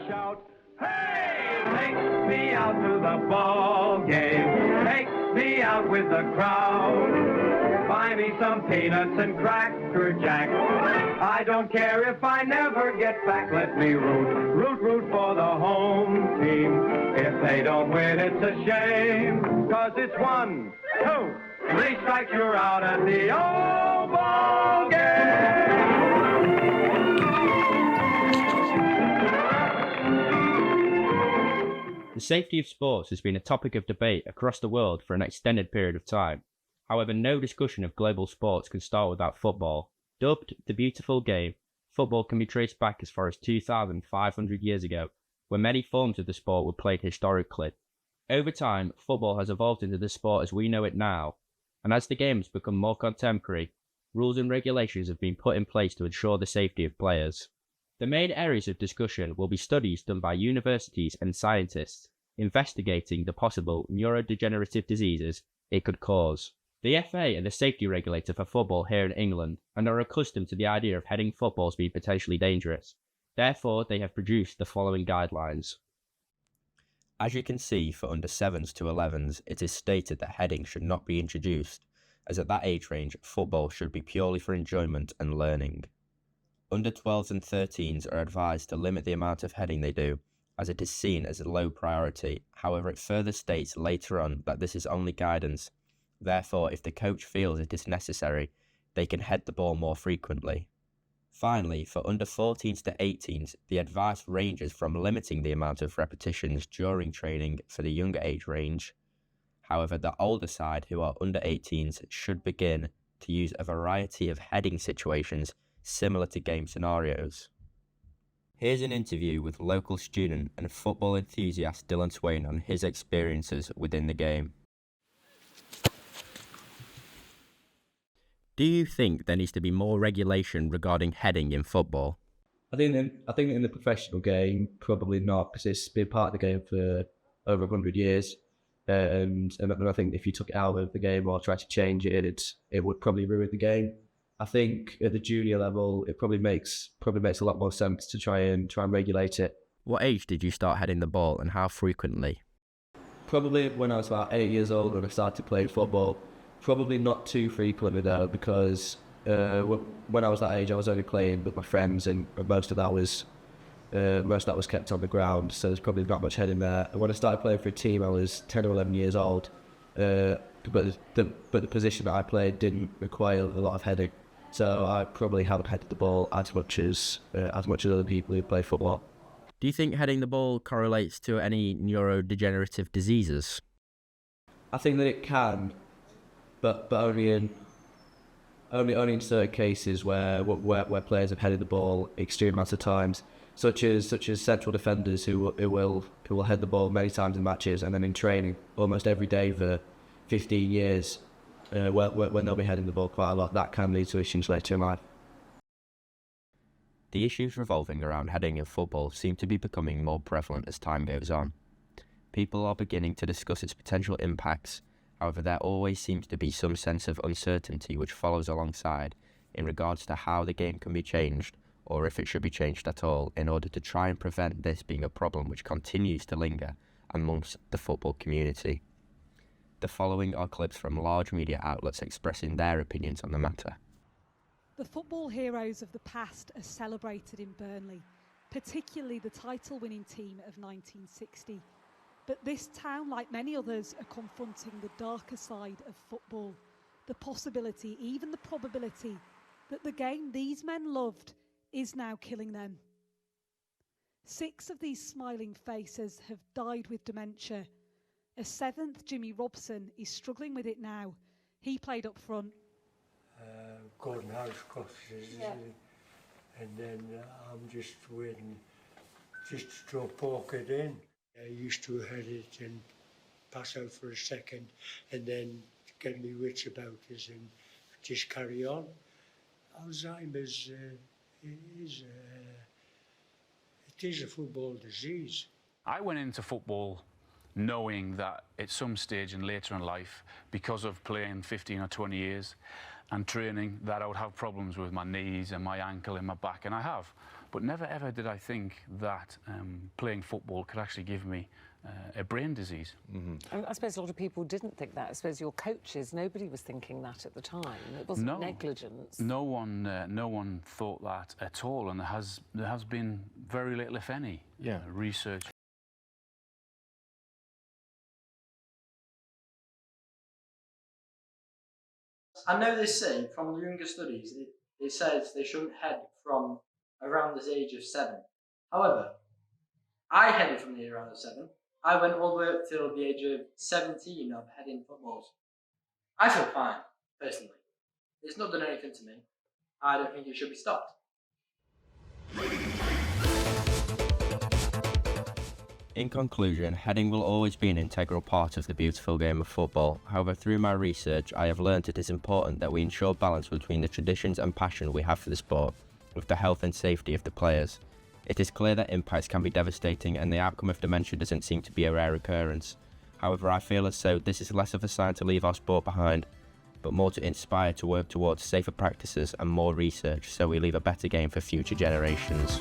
shout, hey, take me out to the ball game. Take me out with the crowd. Buy me some peanuts and Cracker Jack. I don't care if I never get back. Let me root for the home team. If they don't win, it's a shame. 'Cause it's 1, 2, 3 strikes, you're out at the old ball game. The safety of sports has been a topic of debate across the world for an extended period of time. However, no discussion of global sports can start without football. Dubbed the beautiful game, football can be traced back as far as 2,500 years ago, when many forms of the sport were played historically. Over time, football has evolved into the sport as we know it now, and as the game has become more contemporary, rules and regulations have been put in place to ensure the safety of players. The main areas of discussion will be studies done by universities and scientists investigating the possible neurodegenerative diseases it could cause. The FA are the safety regulator for football here in England and are accustomed to the idea of heading footballs being potentially dangerous. Therefore, they have produced the following guidelines. As you can see, for under 7s to 11s, it is stated that heading should not be introduced, as at that age range, football should be purely for enjoyment and learning. Under 12s and 13s are advised to limit the amount of heading they do, as it is seen as a low priority. However, it further states later on that this is only guidance. Therefore, if the coach feels it is necessary, they can head the ball more frequently. Finally, for under 14s to 18s, the advice ranges from limiting the amount of repetitions during training for the younger age range. However, the older side, who are under 18s, should begin to use a variety of heading situations similar to game scenarios. Here's an interview with local student and football enthusiast Dylan Swain on his experiences within the game. Do you think there needs to be more regulation regarding heading in football? I think in the professional game, probably not, because it's been part of the game for over 100 years. And I think if you took it out of the game or tried to change it, it would probably ruin the game. I think at the junior level, it probably makes a lot more sense to try and regulate it. What age did you start heading the ball and how frequently? Probably when I was about 8 years old when I started playing football. Probably not too frequently though, because when I was that age, I was only playing with my friends, and most of that was kept on the ground. So there's probably not much heading there. And when I started playing for a team, I was 10 or 11 years old. But the position that I played didn't require a lot of heading. So I probably haven't headed the ball as much as other people who play football. Do you think heading the ball correlates to any neurodegenerative diseases? I think that it can, but only in certain cases where players have headed the ball extreme amounts of times, such as central defenders who will head the ball many times in matches, and then in training almost every day for 15 years. When they'll be heading the ball quite a lot, that can lead to issues later in life. The issues revolving around heading in football seem to be becoming more prevalent as time goes on. People are beginning to discuss its potential impacts. However, there always seems to be some sense of uncertainty which follows alongside in regards to how the game can be changed, or if it should be changed at all, in order to try and prevent this being a problem which continues to linger amongst the football community. The following are clips from large media outlets expressing their opinions on the matter. The football heroes of the past are celebrated in Burnley, particularly the title-winning team of 1960. But this town, like many others, are confronting the darker side of football, the possibility, even the probability, that the game these men loved is now killing them. 6 of these smiling faces have died with dementia. A 7th, Jimmy Robson, is struggling with it now. He played up front. Gordon House crosses, and then I'm just waiting just to throw poke it in. I used to head it and pass out for a second, and then get me wits about us and just carry on. Alzheimer's it is a football disease. I went into football knowing that at some stage and later in life, because of playing 15 or 20 years and training, that I would have problems with my knees and my ankle and my back, and I have. But never ever did I think that playing football could actually give me a brain disease. I suppose a lot of people didn't think that. I suppose your coaches, nobody was thinking that at the time. It wasn't negligence. No one thought that at all, and there has been very little, if any, research. I know they say from the younger studies, it says they shouldn't head from around this age of 7. However, I headed from the age around 7. I went all the way up till the age of 17 of heading footballs. I feel fine, personally. It's not done anything to me. I don't think it should be stopped. In conclusion, heading will always be an integral part of the beautiful game of football. However, through my research, I have learnt it is important that we ensure balance between the traditions and passion we have for the sport, with the health and safety of the players. It is clear that impacts can be devastating and the outcome of dementia doesn't seem to be a rare occurrence. However, I feel as though this is less of a sign to leave our sport behind, but more to inspire to work towards safer practices and more research so we leave a better game for future generations.